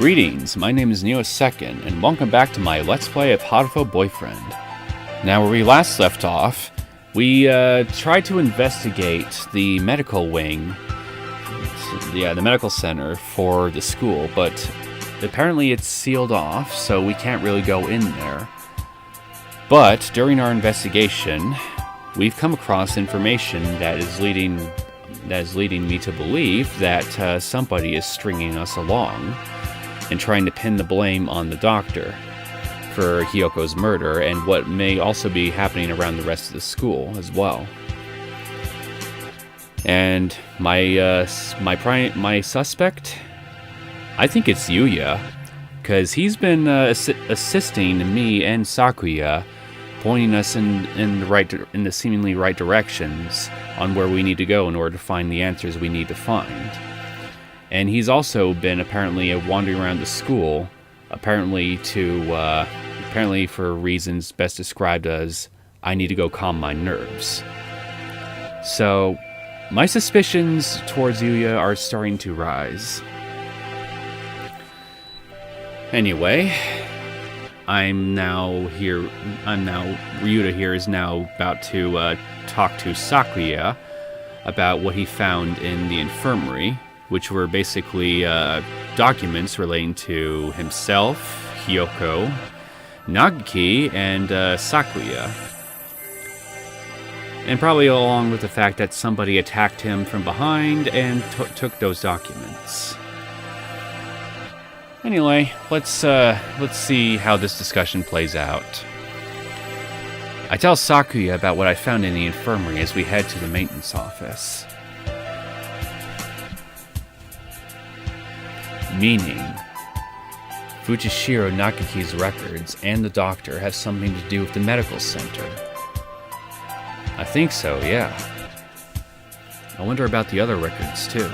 Greetings, my name is Neosekken, and welcome back to my Let's Play of Hatoful Boyfriend. Now, where we last left off, we tried to investigate the medical wing, the medical center for the school, but apparently it's sealed off, so we can't really go in there. But during our investigation, we've come across information that is leading me to believe that somebody is stringing us along and trying to pin the blame on the doctor for Hyoko's murder and what may also be happening around the rest of the school as well. And my suspect, I think it's Yuya, because he's been assisting me and Sakuya, pointing us in the seemingly right directions on where we need to go in order to find the answers we need to find. And he's also been apparently wandering around the school, apparently for reasons best described as, I need to go calm my nerves. So, my suspicions towards Yuya are starting to rise. Anyway, Ryuta here is now about to talk to Sakuya about what he found in the infirmary, which were basically documents relating to himself, Hyoko, Nagaki, and Sakuya. And probably along with the fact that somebody attacked him from behind and took those documents. Anyway, let's see how this discussion plays out. I tell Sakuya about what I found in the infirmary as we head to the maintenance office. Meaning, Fujishiro Nagaki's records and the doctor have something to do with the medical center. I think so, yeah. I wonder about the other records, too.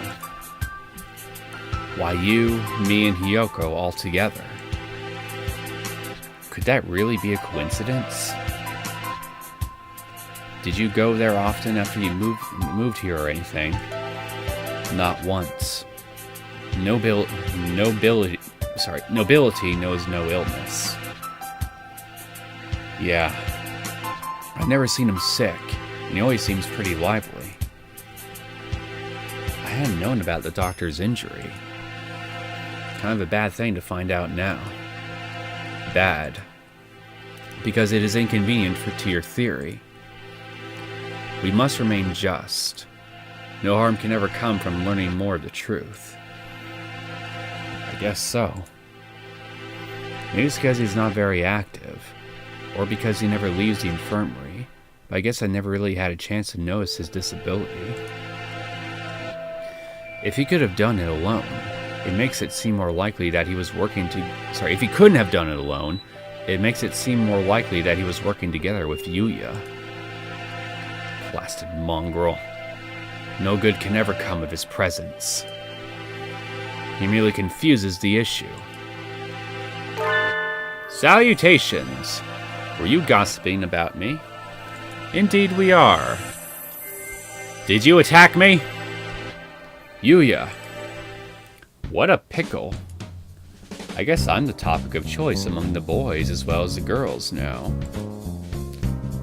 Why you, me, and Hyoko all together? Could that really be a coincidence? Did you go there often after you moved here or anything? Not once. Nobility knows no illness. Yeah. I've never seen him sick, and he always seems pretty lively. I hadn't known about the doctor's injury. Kind of a bad thing to find out now. Bad. Because it is inconvenient to your theory. We must remain just. No harm can ever come from learning more of the truth. I guess so. Maybe it's because he's not very active, or because he never leaves the infirmary, but I guess I never really had a chance to notice his disability. If he could have done it alone, it makes it seem more likely that he was if he couldn't have done it alone, it makes it seem more likely that he was working together with Yuya. Blasted mongrel. No good can ever come of his presence. He merely confuses the issue. Salutations! Were you gossiping about me? Indeed we are. Did you attack me? Yuya. What a pickle. I guess I'm the topic of choice among the boys as well as the girls now.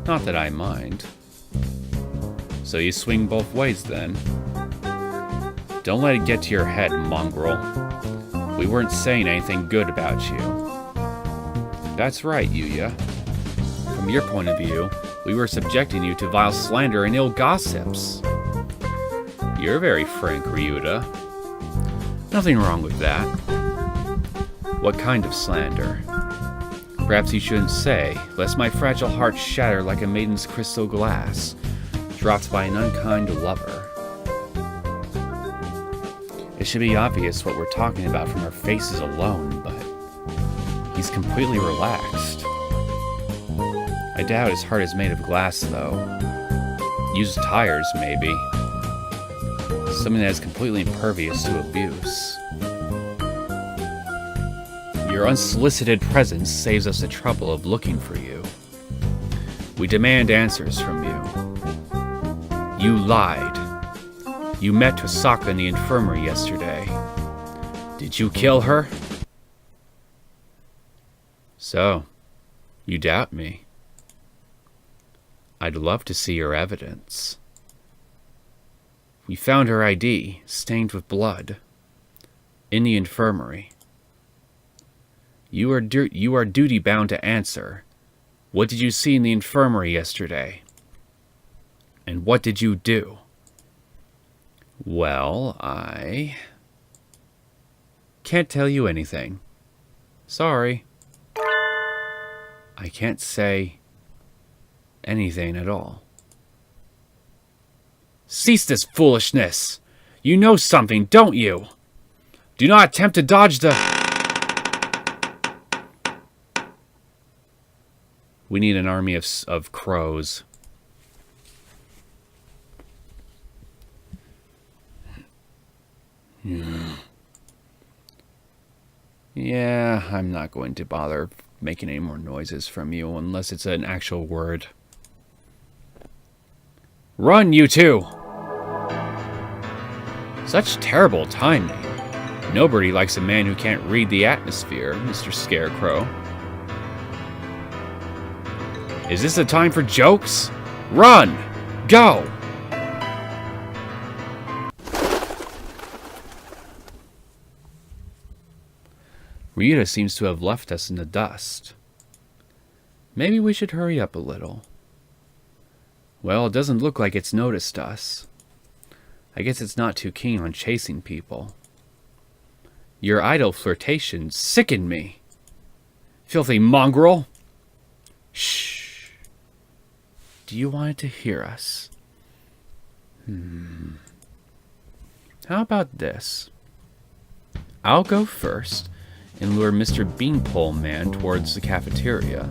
Not that I mind. So you swing both ways then. Don't let it get to your head, mongrel. We weren't saying anything good about you. That's right, Yuya. From your point of view, we were subjecting you to vile slander and ill gossips. You're very frank, Ryuta. Nothing wrong with that. What kind of slander? Perhaps you shouldn't say, lest my fragile heart shatter like a maiden's crystal glass, dropped by an unkind lover. It should be obvious what we're talking about from our faces alone, but he's completely relaxed. I doubt his heart is made of glass, though. Used tires, maybe. Something that is completely impervious to abuse. Your unsolicited presence saves us the trouble of looking for you. We demand answers from you. You lied. You met Tosaka in the infirmary yesterday. Did you kill her? So, you doubt me? I'd love to see your evidence. We found her ID, stained with blood, in the infirmary. You are duty-bound to answer. What did you see in the infirmary yesterday? And what did you do? Well, I can't tell you anything. Sorry. I can't say anything at all. Cease this foolishness! You know something, don't you? Do not attempt to dodge the... We need an army of crows. Yeah, I'm not going to bother making any more noises from you unless it's an actual word. Run, you two! Such terrible timing. Nobody likes a man who can't read the atmosphere, Mr. Scarecrow. Is this a time for jokes? Run! Go! Rita seems to have left us in the dust. Maybe we should hurry up a little. Well, it doesn't look like it's noticed us. I guess it's not too keen on chasing people. Your idle flirtations sicken me. Filthy mongrel! Shh. Do you want it to hear us? How about this? I'll go first and lure Mr. Beanpole Man towards the cafeteria.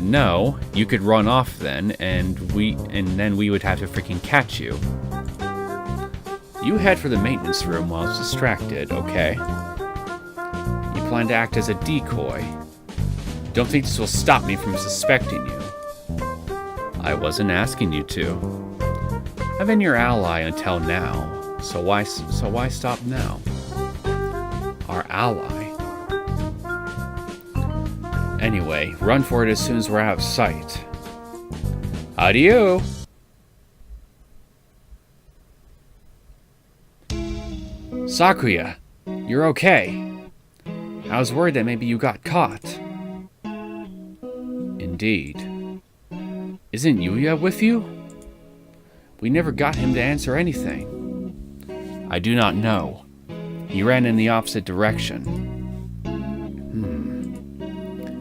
No. You could run off then, and then we would have to freaking catch you. You head for the maintenance room while it's distracted, okay? You plan to act as a decoy. Don't think this will stop me from suspecting you. I wasn't asking you to. I've been your ally until now, so why stop now? Our ally. Anyway, run for it as soon as we're out of sight. Adieu! Sakuya, you're okay. I was worried that maybe you got caught. Indeed. Isn't Yuya with you? We never got him to answer anything. I do not know. He ran in the opposite direction.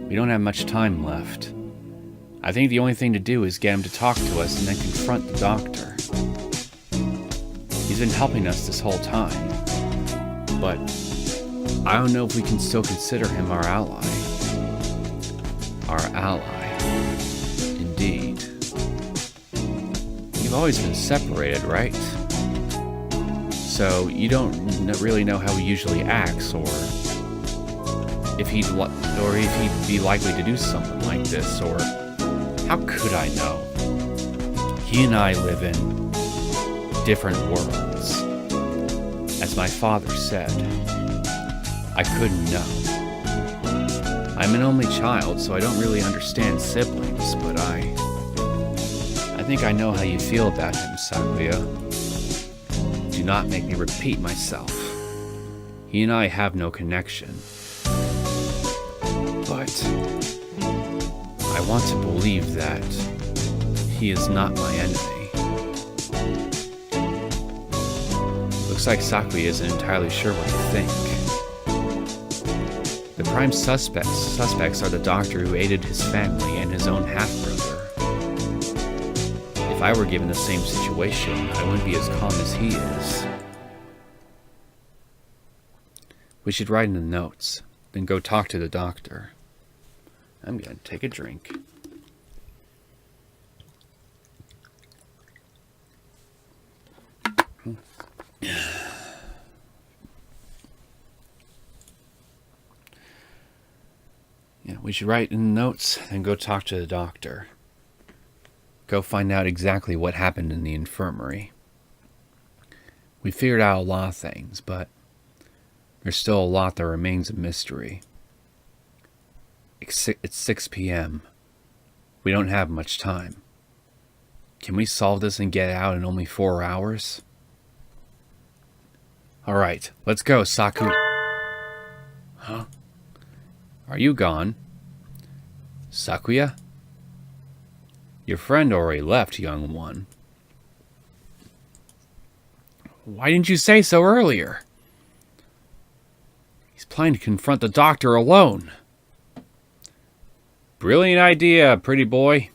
We don't have much time left. I think the only thing to do is get him to talk to us and then confront the doctor. He's been helping us this whole time. But I don't know if we can still consider him our ally. Our ally. Indeed. You've always been separated, right? So you don't really know how he usually acts, or if he'd be likely to do something like this, or how could I know? He and I live in different worlds. As my father said, I couldn't know. I'm an only child, so I don't really understand siblings, but I think I know how you feel about him, Sakuya. Do not make me repeat myself. He and I have no connection. But I want to believe that he is not my enemy. Looks like Sakuya isn't entirely sure what to think. The prime suspects are the doctor who aided his family and his own half-brother. If I were given the same situation, I wouldn't be as calm as he is. We should write in the notes, then go talk to the doctor. I'm gonna take a drink. Yeah, we should write in the notes and go talk to the doctor. Go find out exactly what happened in the infirmary. We figured out a lot of things, but there's still a lot that remains a mystery. It's 6 p.m. We don't have much time. Can we solve this and get out in only 4 hours? Alright, let's go, Saku. Huh? Are you gone? Sakuya? Your friend already left, young one. Why didn't you say so earlier? He's planning to confront the doctor alone. Brilliant idea, pretty boy.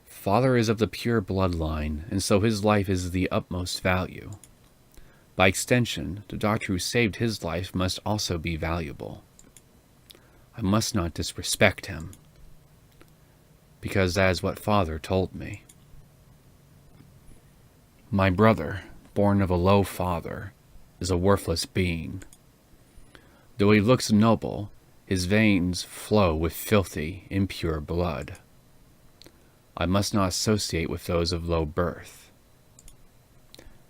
Father is of the pure bloodline, and so his life is the utmost value. By extension, the doctor who saved his life must also be valuable. I must not disrespect him, because that is what Father told me. My brother, born of a low father, is a worthless being. Though he looks noble, his veins flow with filthy, impure blood. I must not associate with those of low birth,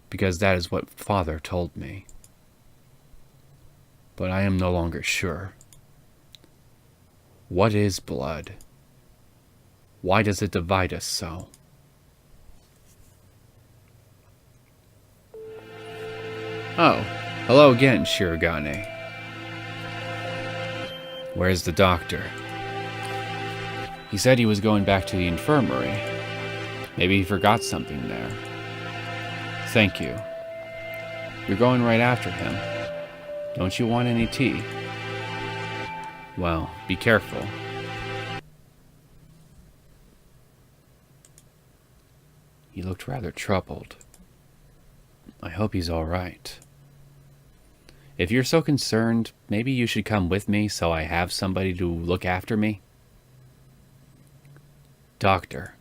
because that is what Father told me. But I am no longer sure. What is blood? Why does it divide us so? Oh, hello again, Shirogane. Where's the doctor? He said he was going back to the infirmary. Maybe he forgot something there. Thank you. You're going right after him. Don't you want any tea? Well, be careful. He looked rather troubled. I hope he's all right. If you're so concerned, maybe you should come with me so I have somebody to look after me. Doctor.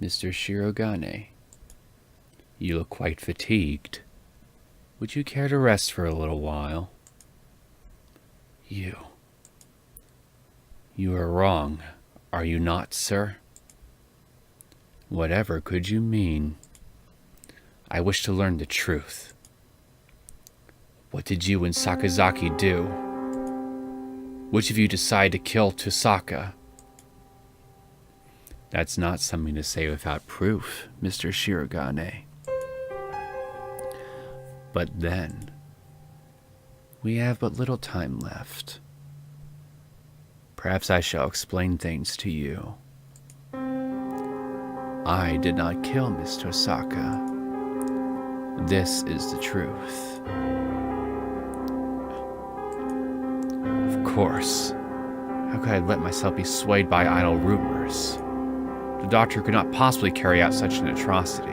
Mr. Shirogane, you look quite fatigued. Would you care to rest for a little while? You are wrong, are you not, sir? Whatever could you mean? I wish to learn the truth. What did you and Sakazaki do? Which of you decided to kill Tosaka? That's not something to say without proof, Mr. Shirogane. But then, we have but little time left. Perhaps I shall explain things to you. I did not kill Miss Tosaka. This is the truth. Of course. How could I let myself be swayed by idle rumors? The doctor could not possibly carry out such an atrocity.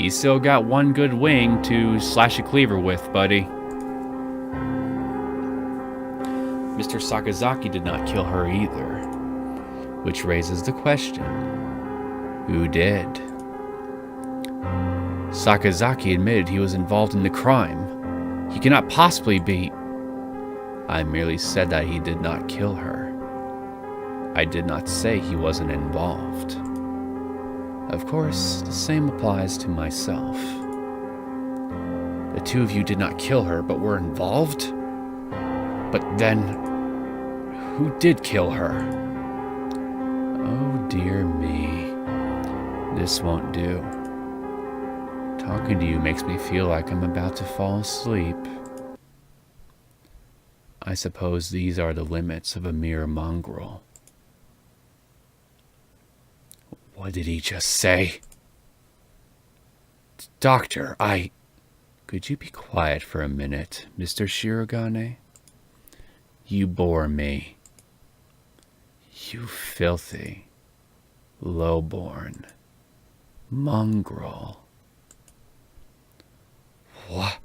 He's still got one good wing to slash a cleaver with, buddy. Mr. Sakazaki did not kill her either. Which raises the question, who did? Sakazaki admitted he was involved in the crime. He cannot possibly be... I merely said that he did not kill her. I did not say he wasn't involved. Of course, the same applies to myself. The two of you did not kill her, but were involved? But then, who did kill her? Oh dear me. This won't do. Talking to you makes me feel like I'm about to fall asleep. I suppose these are the limits of a mere mongrel. What did he just say? Doctor, Could you be quiet for a minute, Mr. Shirogane? You bore me. You filthy, lowborn mongrel. What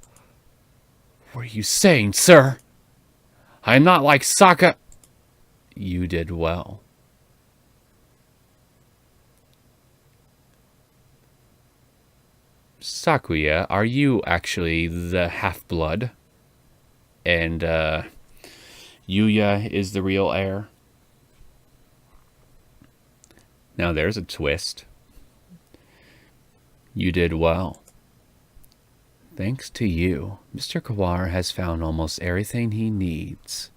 were you saying, sir? I am not like Saka. You did well. Sakuya, are you actually the half-blood? And Yuya is the real heir? Now there's a twist. You did well. Thanks to you, Mr. Kawara has found almost everything he needs.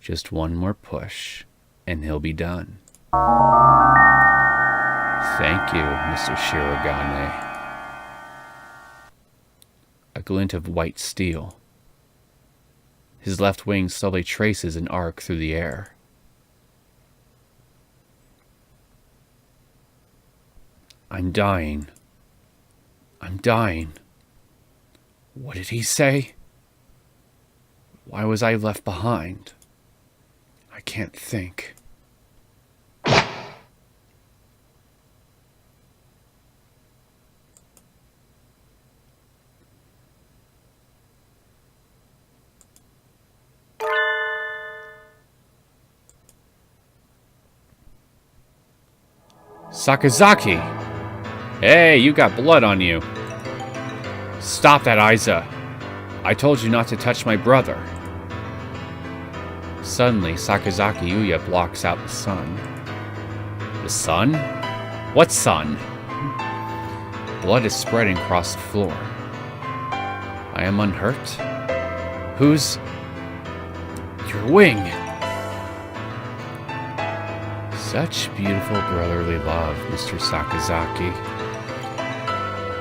Just one more push, and he'll be done. Thank you, Mr. Shirogane. A glint of white steel. His left wing slowly traces an arc through the air. I'm dying. I'm dying. What did he say? Why was I left behind? I can't think. Sakazaki! Hey, you got blood on you. Stop that, Aiza. I told you not to touch my brother. Suddenly, Sakazaki Yuya blocks out the sun. The sun? What sun? Blood is spreading across the floor. I am unhurt? Who's... Your wing! Such beautiful brotherly love, Mr. Sakazaki.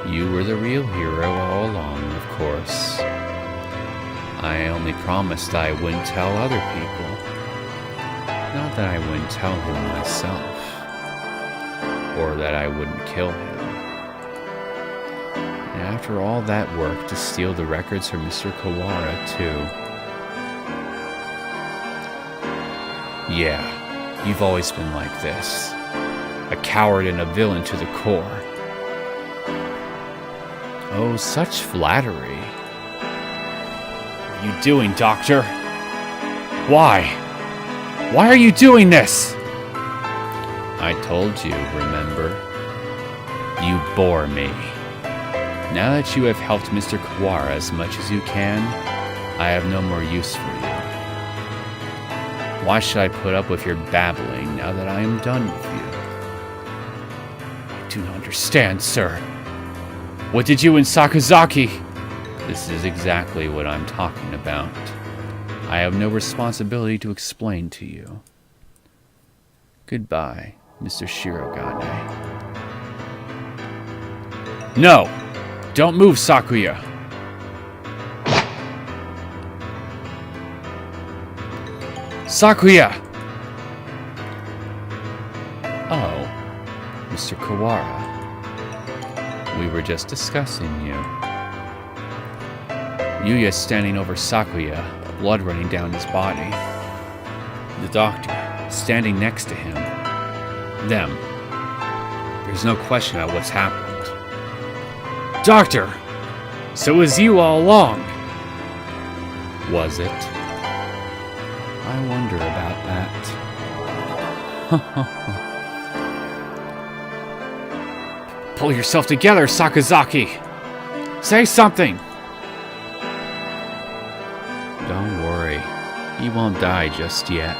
You were the real hero all along, of course. I only promised I wouldn't tell other people. Not that I wouldn't tell him myself. Or that I wouldn't kill him. And after all that work to steal the records from Mr. Kawara, too. Yeah. You've always been like this. A coward and a villain to the core. Oh, such flattery. What are you doing, Doctor? Why? Why are you doing this? I told you, remember? You bore me. Now that you have helped Mr. Kawara as much as you can, I have no more use for you. Why should I put up with your babbling now that I am done with you? I do not understand, sir. What did you and Sakazaki? This is exactly what I'm talking about. I have no responsibility to explain to you. Goodbye, Mr. Shirogane. No! Don't move, Sakuya! Sakuya! Oh, Mr. Kawara. We were just discussing you. Yuya standing over Sakuya, blood running down his body. The doctor standing next to him. Them. There's no question about what's happened. Doctor! So it was you all along! Was it? I wonder about that. Pull yourself together, Sakazaki! Say something! Don't worry. You won't die just yet.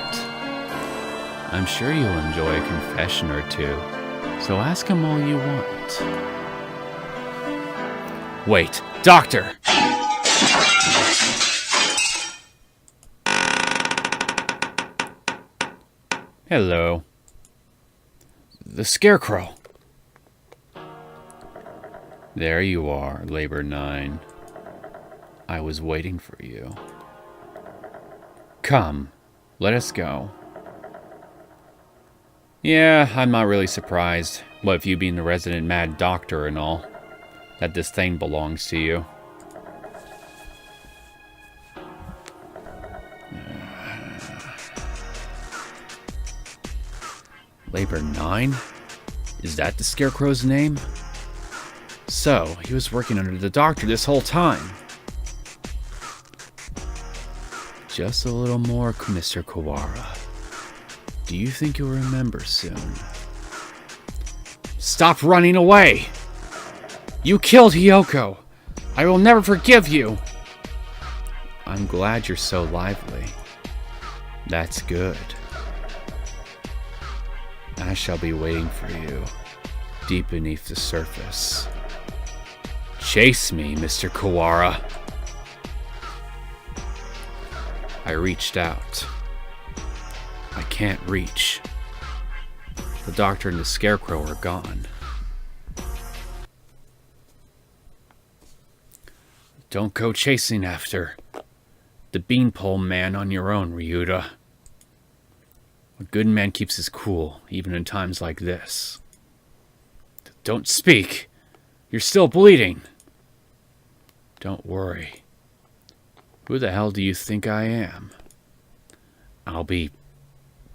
I'm sure you'll enjoy a confession or two, so ask him all you want. Wait, Doctor! Hello. The Scarecrow. There you are, Labor 9. I was waiting for you. Come, let us go. Yeah, I'm not really surprised, what with you being the resident mad doctor and all, that this thing belongs to you. Labor 9? Is that the Scarecrow's name? So, he was working under the doctor this whole time. Just a little more, Mr. Kawara. Do you think you'll remember soon? Stop running away! You killed Hiyoko! I will never forgive you! I'm glad you're so lively. That's good. I shall be waiting for you, deep beneath the surface. Chase me, Mr. Kawara. I reached out. I can't reach. The doctor and the scarecrow are gone. Don't go chasing after the beanpole man on your own, Ryuta. A good man keeps his cool, even in times like this. Don't speak. You're still bleeding. Don't worry. Who the hell do you think I am? I'll be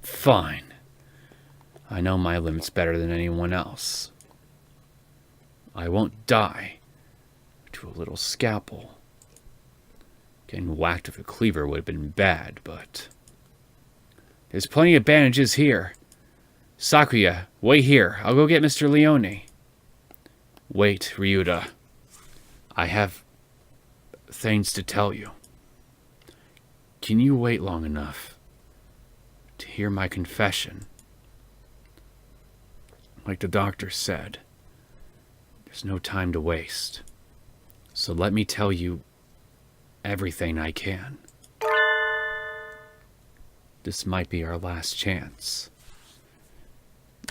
fine. I know my limits better than anyone else. I won't die to a little scalpel. Getting whacked with a cleaver would have been bad, but there's plenty of bandages here. Sakuya, wait here. I'll go get Mr. Leone. Wait, Ryuta. I have things to tell you. Can you wait long enough to hear my confession? Like the doctor said, there's no time to waste. So let me tell you everything I can. This might be our last chance.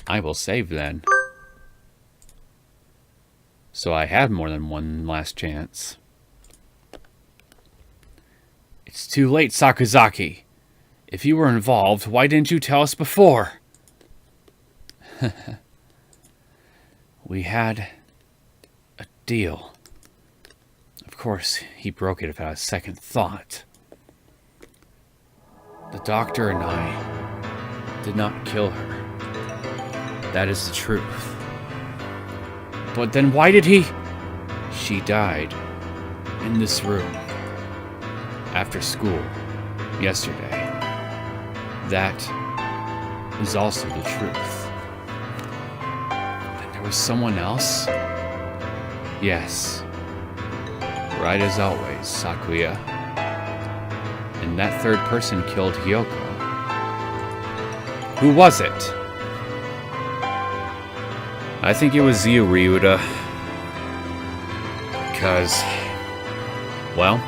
I will save then. So I have more than one last chance. It's too late, Sakazaki. If you were involved, why didn't you tell us before? We had a deal. Of course, he broke it without a second thought. The doctor and I did not kill her. That is the truth. But then why did he? She died in this room after school yesterday. That is also the truth. Then there was someone else? Yes. Right as always, Sakuya. And that third person killed Hyoko. Who was it? I think it was you, Ryuta. Because, well,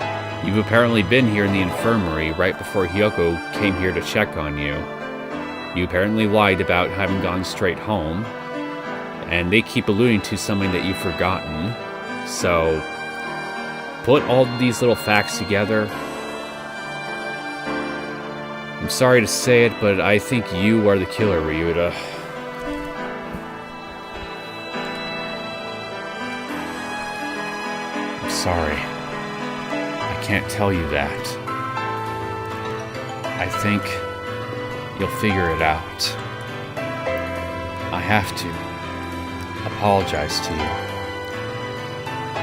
you've apparently been here in the infirmary right before Hyoko came here to check on you. You apparently lied about having gone straight home, and they keep alluding to something that you've forgotten. So, put all these little facts together. I'm sorry to say it, but I think you are the killer, Ryuta. I'm sorry. I can't tell you that. I think you'll figure it out. I have to apologize to you.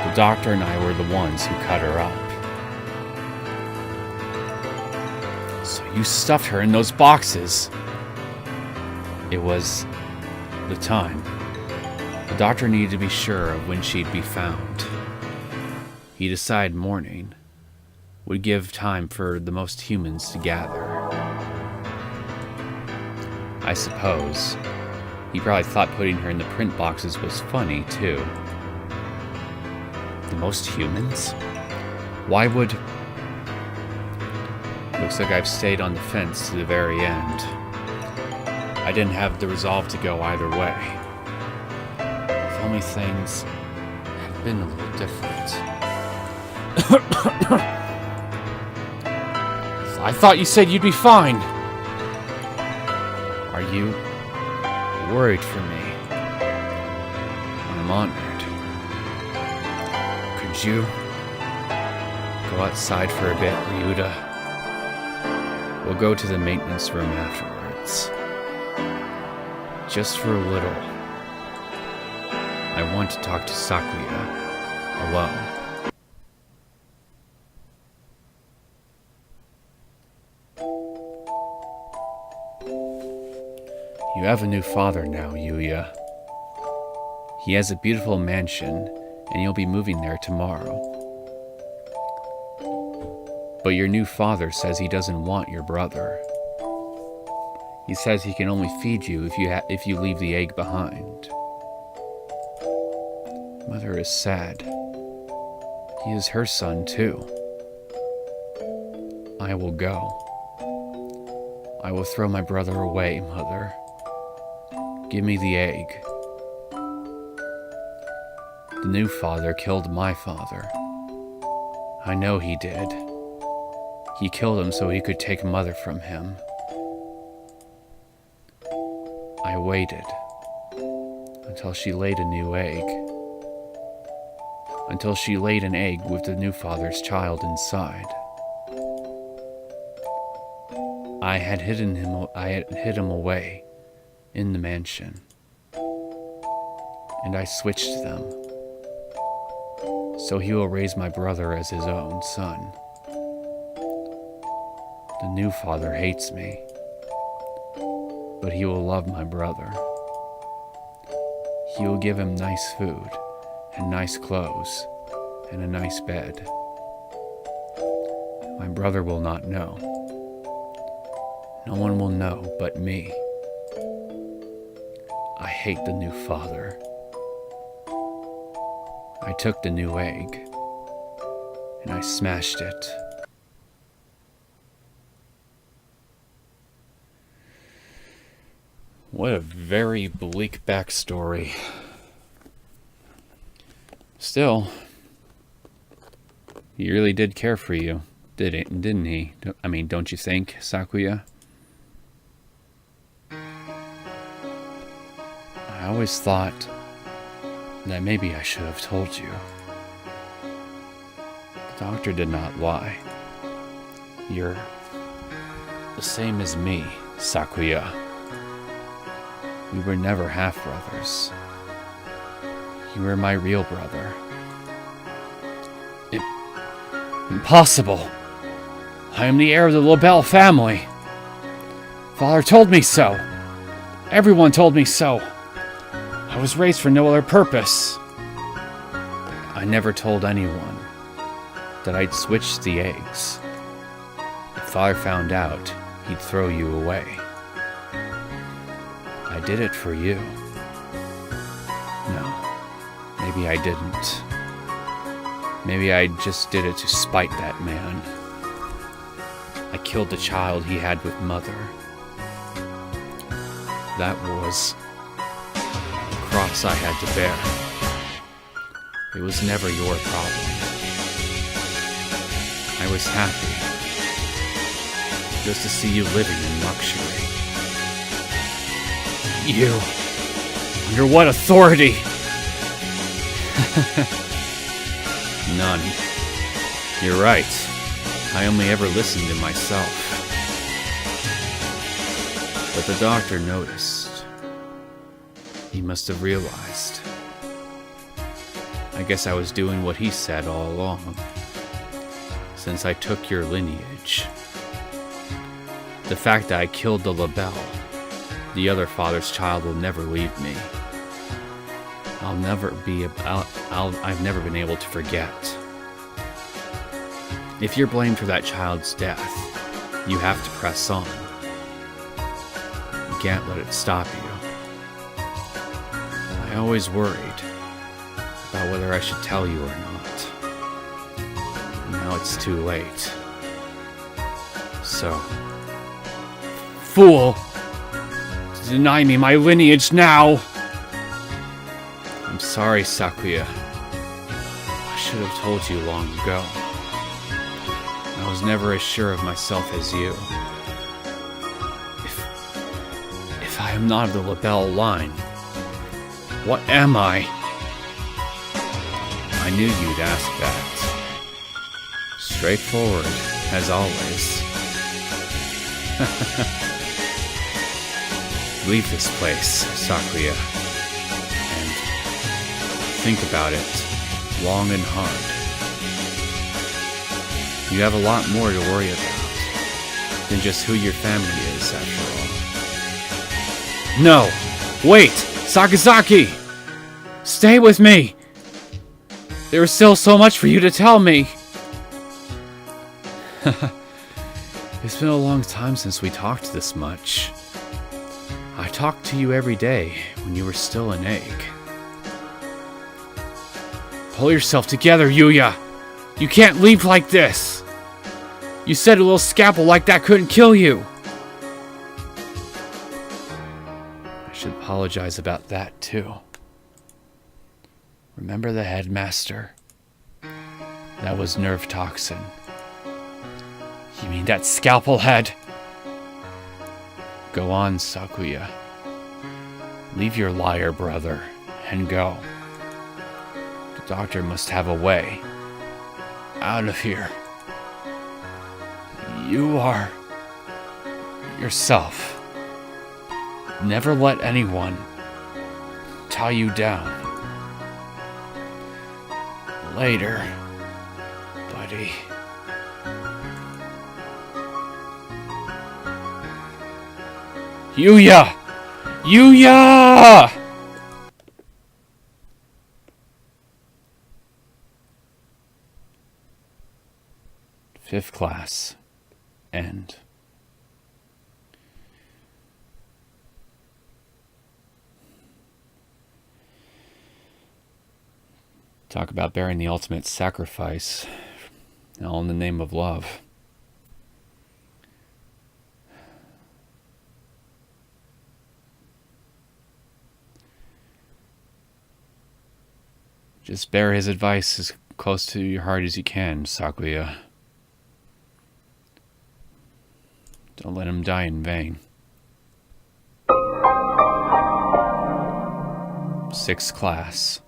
The doctor and I were the ones who cut her up. So you stuffed her in those boxes. It was the time. The doctor needed to be sure of when she'd be found. He decided morning would give time for the most humans to gather. I suppose he probably thought putting her in the print boxes was funny, too. The most humans? Why would... Looks like I've stayed on the fence to the very end. I didn't have the resolve to go either way. If only things had been a little different. I thought you said you'd be fine. Are you worried for me? I'm honored. Could you go outside for a bit, Ryuta? We'll go to the maintenance room afterwards. Just for a little. I want to talk to Sakuya alone. You have a new father now, Yuya. He has a beautiful mansion, and you'll be moving there tomorrow. But your new father says he doesn't want your brother. He says he can only feed you if you leave the egg behind. Mother is sad. He is her son, too. I will go. I will throw my brother away, Mother. Give me the egg. The new father killed my father. I know he did. He killed him so he could take Mother from him. I waited until she laid a new egg. Until she laid an egg with the new father's child inside. I had hid him away in the mansion, and I switched them, so he will raise my brother as his own son. The new father hates me, but he will love my brother. He will give him nice food, and nice clothes, and a nice bed. My brother will not know. No one will know but me. I hate the new father. I took the new egg, and I smashed it. What a very bleak backstory. Still, he really did care for you, didn't he? I mean, don't you think, Sakuya? I always thought that maybe I should have told you. The doctor did not lie. You're the same as me, Sakuya. We were never half-brothers. You were my real brother. Impossible! I am the heir of the LaBelle family. Father told me so. Everyone told me so. I was raised for no other purpose. I never told anyone that I'd switched the eggs. If Father found out, he'd throw you away. I did it for you. No, maybe I didn't. Maybe I just did it to spite that man. I killed the child he had with Mother. That was the cross I had to bear. It was never your problem. I was happy just to see you living in luxury. You? Under what authority? None. You're right. I only ever listened to myself. But the doctor noticed. He must have realized. I guess I was doing what he said all along. Since I took your lineage. The fact that I killed the LaBelle, the other father's child, will never leave me. I've never been able to forget. If you're blamed for that child's death, you have to press on. You can't let it stop you. I always worried about whether I should tell you or not. Now it's too late. So, fool! Deny me my lineage now! I'm sorry, Sakuya. I should have told you long ago. I was never as sure of myself as you. If I am not of the LaBelle line, what am I? I knew you'd ask that. Straightforward, as always. Leave this place, Sakuya, and think about it long and hard. You have a lot more to worry about than just who your family is, after all. No! Wait! Sakazaki! Stay with me! There is still so much for you to tell me! It's been a long time since we talked this much. I talked to you every day when you were still an egg. Pull yourself together, Yuya! You can't leave like this! You said a little scalpel like that couldn't kill you! I should apologize about that, too. Remember the headmaster? That was nerve toxin. You mean that scalpel head? Go on, Sakuya. Leave your liar brother and go. The doctor must have a way out of here. You are yourself. Never let anyone tie you down. Later, buddy. Yuya! Yuya! Fifth class. End. Talk about bearing the ultimate sacrifice, all in the name of love. Just bear his advice as close to your heart as you can, Sakuya. Don't let him die in vain. Sixth class.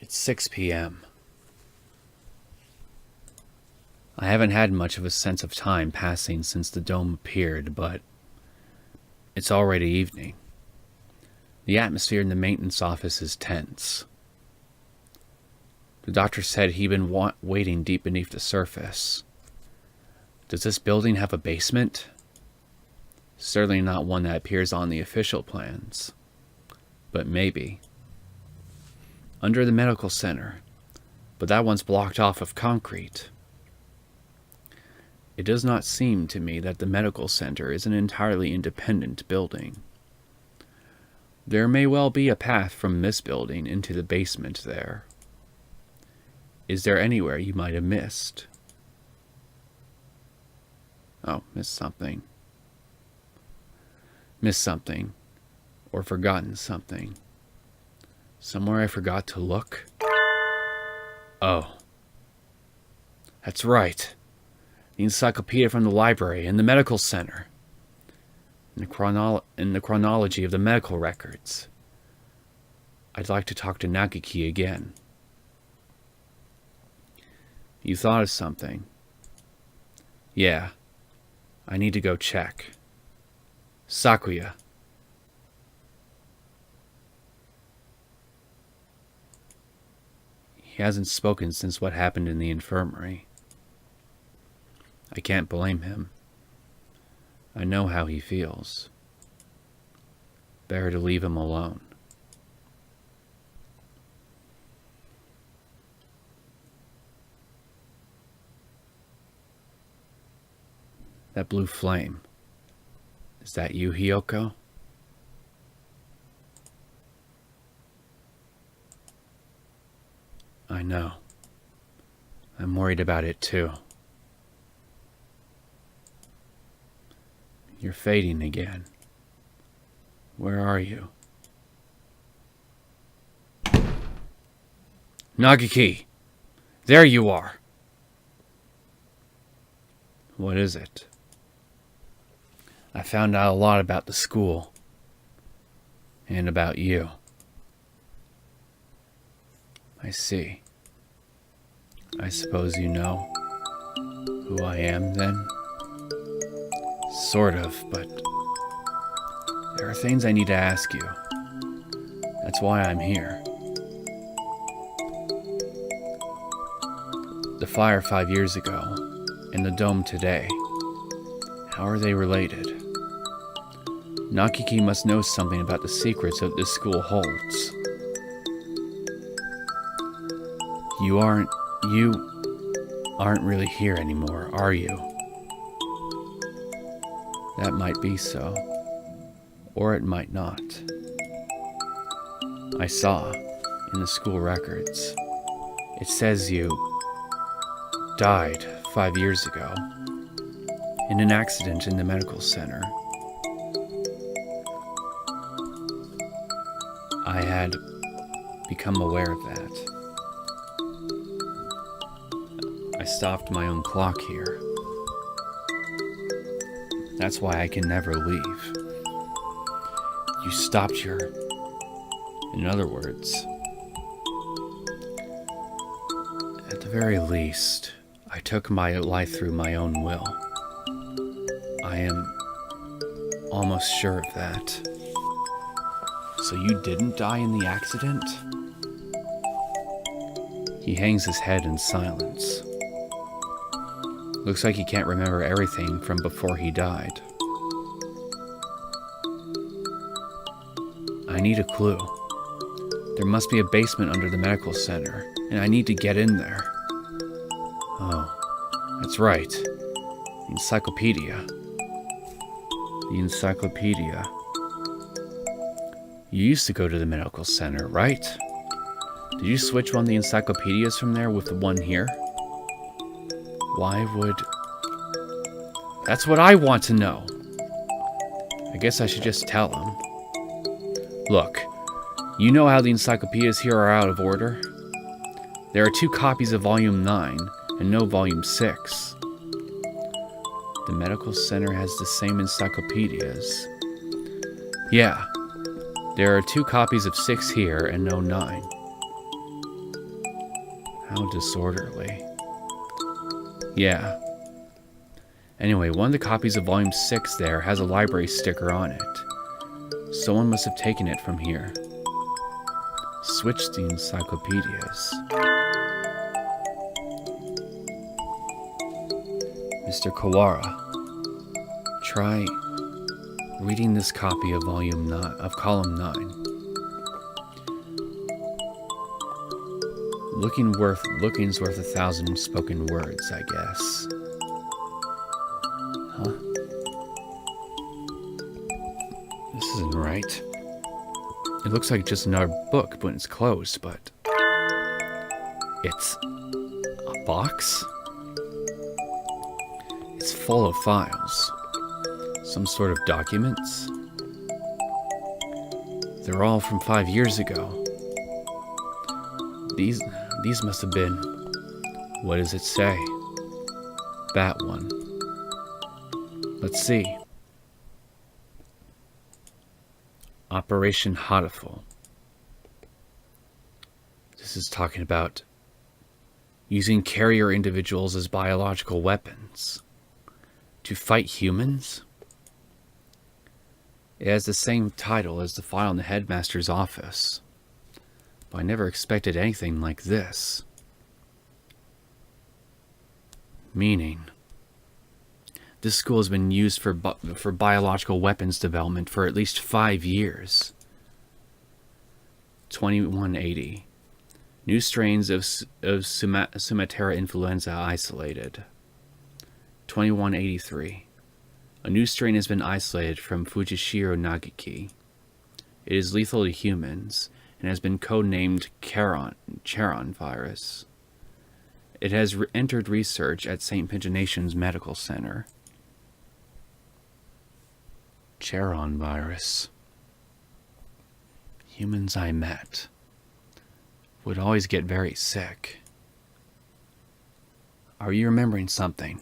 It's 6 p.m. I haven't had much of a sense of time passing since the dome appeared, but it's already evening. The atmosphere in the maintenance office is tense. The doctor said he'd been waiting deep beneath the surface. Does this building have a basement? Certainly not one that appears on the official plans, but maybe. Under the medical center, but that one's blocked off of concrete. It does not seem to me that the medical center is an entirely independent building. There may well be a path from this building into the basement there. Is there anywhere you might have missed? Oh, missed something. Missed something. Or forgotten something. Somewhere I forgot to look? Oh. That's right. The encyclopedia from the library and the medical center. In the chronology of the medical records. I'd like to talk to Nagaki again. You thought of something? Yeah. I need to go check. Sakuya. He hasn't spoken since what happened in the infirmary. I can't blame him. I know how he feels. Better to leave him alone. That blue flame. Is that you, Hiyoko? I know. I'm worried about it too. You're fading again. Where are you? Nagaki! There you are! What is it? I found out a lot about the school. And about you. I see. I suppose you know who I am, then? Sort of, but there are things I need to ask you. That's why I'm here. The fire 5 years ago, and the dome today. How are they related? Nagaki must know something about the secrets that this school holds. You aren't really here anymore, are you? That might be so, or it might not. I saw, in the school records, it says you died 5 years ago in an accident in the medical center. I had become aware of that. I stopped my own clock here. That's why I can never leave. You stopped your... In other words, at the very least, I took my life through my own will. I am almost sure of that. So you didn't die in the accident? He hangs his head in silence. Looks like he can't remember everything from before he died. I need a clue. There must be a basement under the medical center, and I need to get in there. Oh, that's right. The encyclopedia. The encyclopedia. You used to go to the medical center, right? Did you switch one of the encyclopedias from there with the one here? Why would... That's what I want to know. I guess I should just tell him. Look, you know how the encyclopedias here are out of order? There are 2 copies of Volume 9 and no Volume 6. The medical center has the same encyclopedias. Yeah, there are 2 copies of 6 here and no 9. How disorderly. Yeah. Anyway, one of the copies of Volume 6 there has a library sticker on it. Someone must have taken it from here. Switch the encyclopedias. Mr. Kawara, try reading this copy of Volume 9 of Column 9. Looking's worth 1,000 spoken words, I guess. Huh? This isn't right. It looks like just another book when it's closed, but... It's... a box? It's full of files. Some sort of documents. They're all from 5 years ago. These must have been... What does it say? That one. Let's see. Operation Hatoful. This is talking about using carrier individuals as biological weapons to fight humans. It has the same title as the file in the headmaster's office. But I never expected anything like this. Meaning, this school has been used for biological weapons development for at least 5 years. 2180. New strains of Sumatera influenza isolated. 2183. A new strain has been isolated from Fujishiro Nagaki. It is lethal to humans and has been codenamed Charon virus. It has entered research at St. Pagination's Medical Center. Charon virus. Humans I met would always get very sick. Are you remembering something?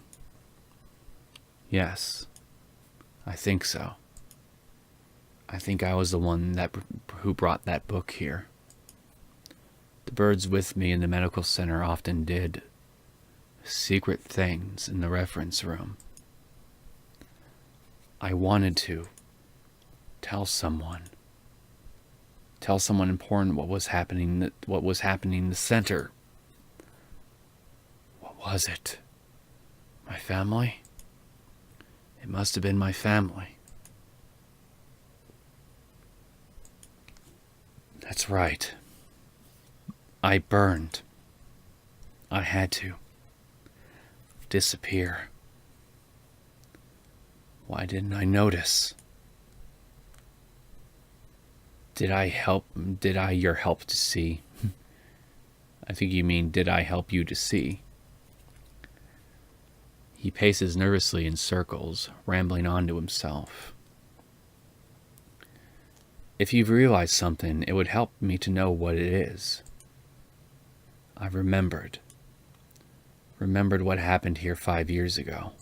Yes, I think so. I think I was the one who brought that book here. The birds with me in the medical center often did secret things in the reference room. I wanted to tell someone important what was happening in the center. What was it? My family? It must have been my family. That's right. I burned. I had to. Disappear. Why didn't I notice? Did I your help to see? I think you mean, did I help you to see? He paces nervously in circles, rambling on to himself. If you've realized something, it would help me to know what it is. I've remembered what happened here 5 years ago.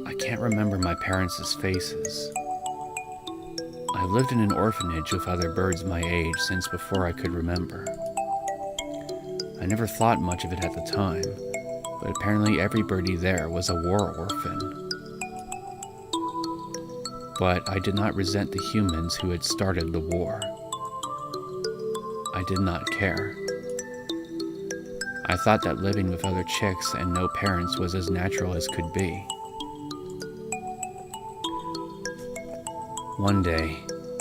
I can't remember my parents' faces. I lived in an orphanage with other birds my age since before I could remember. I never thought much of it at the time, but apparently every birdie there was a war orphan. But I did not resent the humans who had started the war. I did not care. I thought that living with other chicks and no parents was as natural as could be. One day,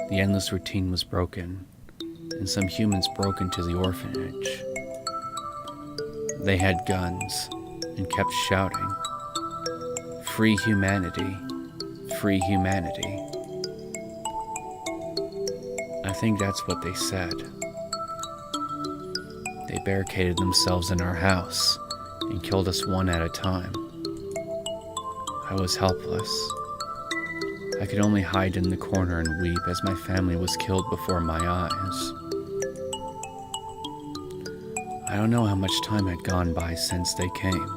the endless routine was broken, and some humans broke into the orphanage. They had guns and kept shouting, "Free humanity, free humanity." I think that's what they said. They barricaded themselves in our house and killed us one at a time. I was helpless. I could only hide in the corner and weep as my family was killed before my eyes. I don't know how much time had gone by since they came.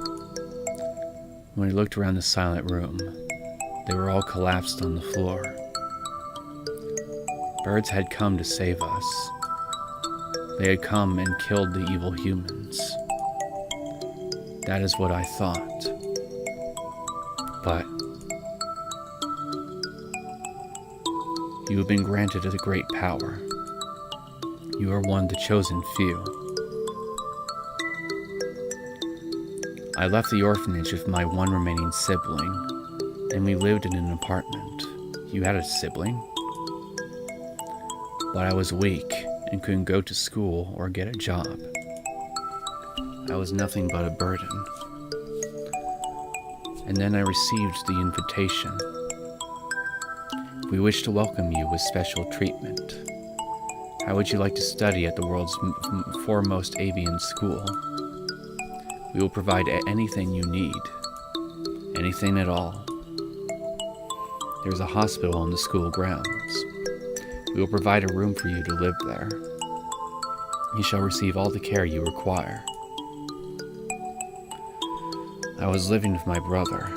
When I looked around the silent room, they were all collapsed on the floor. Birds had come to save us. They had come and killed the evil humans. That is what I thought. But you have been granted a great power. You are one of the chosen few. I left the orphanage with my one remaining sibling, and we lived in an apartment. You had a sibling? But I was weak and couldn't go to school or get a job. I was nothing but a burden. And then I received the invitation. We wish to welcome you with special treatment. How would you like to study at the world's foremost avian school? We will provide anything you need. Anything at all. There's a hospital on the school grounds. We will provide a room for you to live there. You shall receive all the care you require. I was living with my brother.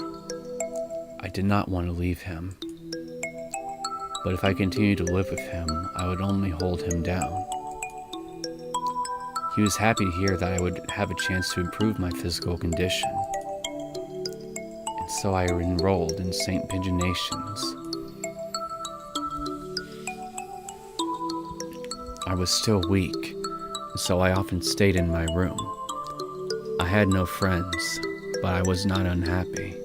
I did not want to leave him. But if I continued to live with him, I would only hold him down. He was happy to hear that I would have a chance to improve my physical condition. And so I enrolled in St. Pigeonations. I was still weak, and so I often stayed in my room. I had no friends, but I was not unhappy.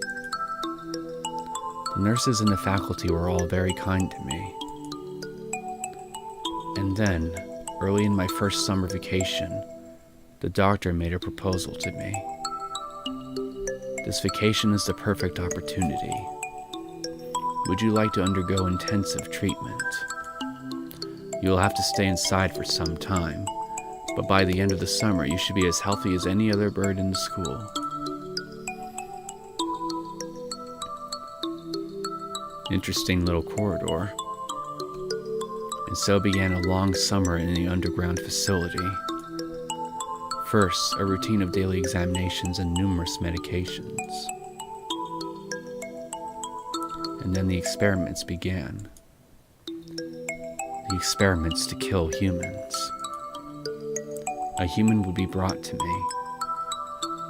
The nurses in the faculty were all very kind to me. And then, early in my first summer vacation, the doctor made a proposal to me. This vacation is the perfect opportunity. Would you like to undergo intensive treatment? You'll have to stay inside for some time, but by the end of the summer you should be as healthy as any other bird in the school. Interesting little corridor. And so began a long summer in the underground facility. First, a routine of daily examinations and numerous medications. And then the experiments began. The experiments to kill humans. A human would be brought to me.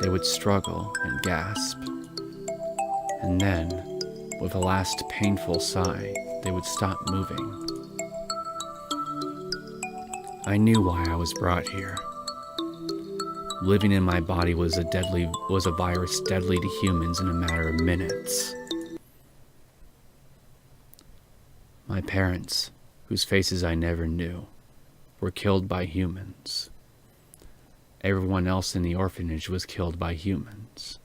They would struggle and gasp. And then, with a last painful sigh, they would stop moving. I knew why I was brought here. Living in my body was a virus deadly to humans in a matter of minutes. My parents, whose faces I never knew, were killed by humans. Everyone else in the orphanage was killed by humans.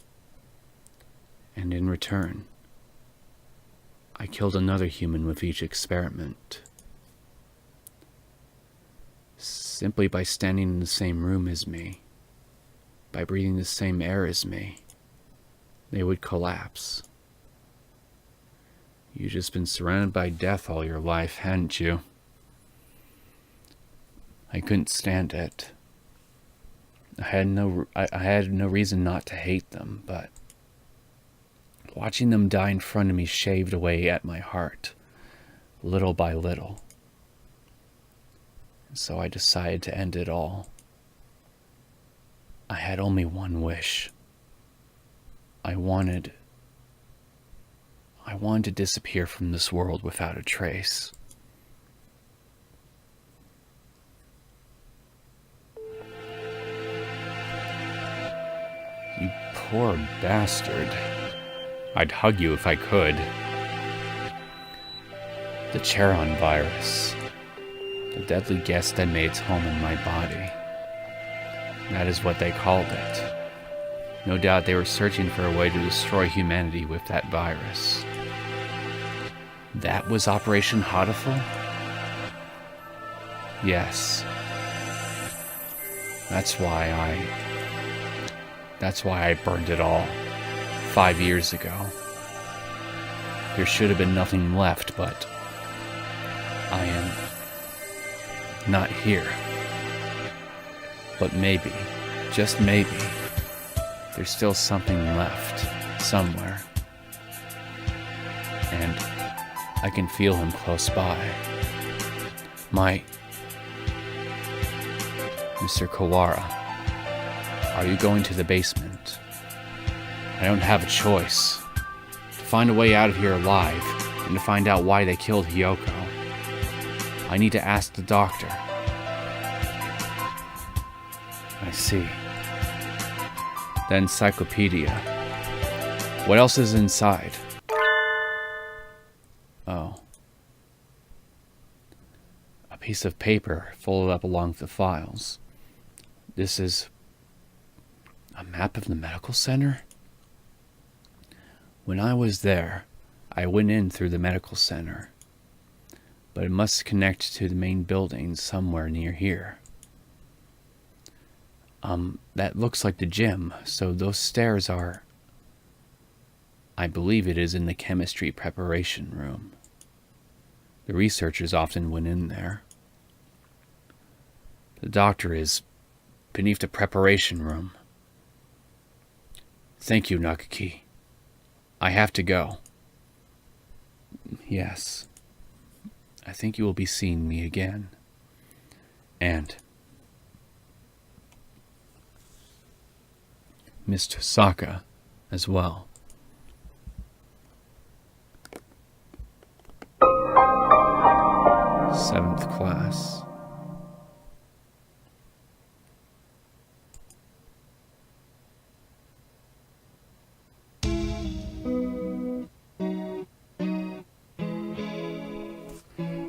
And in return, I killed another human with each experiment. Simply by standing in the same room as me, by breathing the same air as me, they would collapse. You've just been surrounded by death all your life, hadn't you? I couldn't stand it. I had no reason not to hate them, but watching them die in front of me shaved away at my heart, little by little. And so I decided to end it all. I had only one wish. I wanted to disappear from this world without a trace. You poor bastard. I'd hug you if I could. The Charon virus. The deadly guest that made its home in my body. That is what they called it. No doubt they were searching for a way to destroy humanity with that virus. That was Operation Hatoful? Yes. That's why I burned it all 5 years ago. There should have been nothing left, but I am not here. But maybe, just maybe, there's still something left somewhere. And I can feel him close by. Mr. Kawara, are you going to the basement? I don't have a choice. To find a way out of here alive, and to find out why they killed Hiyoko, I need to ask the doctor. I see. The encyclopedia. What else is inside? Oh. A piece of paper folded up along the files. This is a map of the medical center? When I was there, I went in through the medical center, but it must connect to the main building somewhere near here. That looks like the gym, so those stairs are... I believe it is in the chemistry preparation room. The researchers often went in there. The doctor is beneath the preparation room. Thank you, Nagaki. I have to go. Yes. I think you will be seeing me again. And Miss Tosaka as well. Seventh class.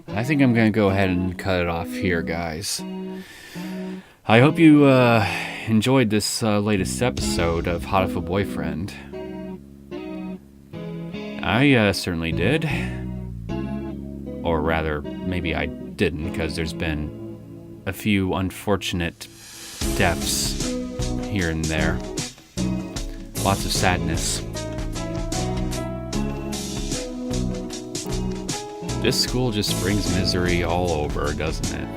I think I'm going to go ahead and cut it off here, guys. I hope you enjoyed this latest episode of Hatoful Boyfriend. I certainly did. Or rather, maybe I didn't, because there's been a few unfortunate deaths here and there. Lots of sadness. This school just brings misery all over, doesn't it?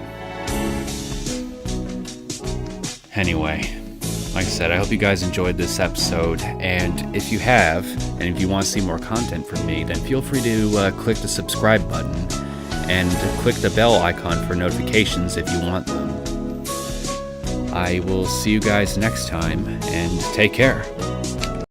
Anyway, like I said, I hope you guys enjoyed this episode, and if you have, and if you want to see more content from me, then feel free to click the subscribe button, and click the bell icon for notifications if you want them. I will see you guys next time, and take care.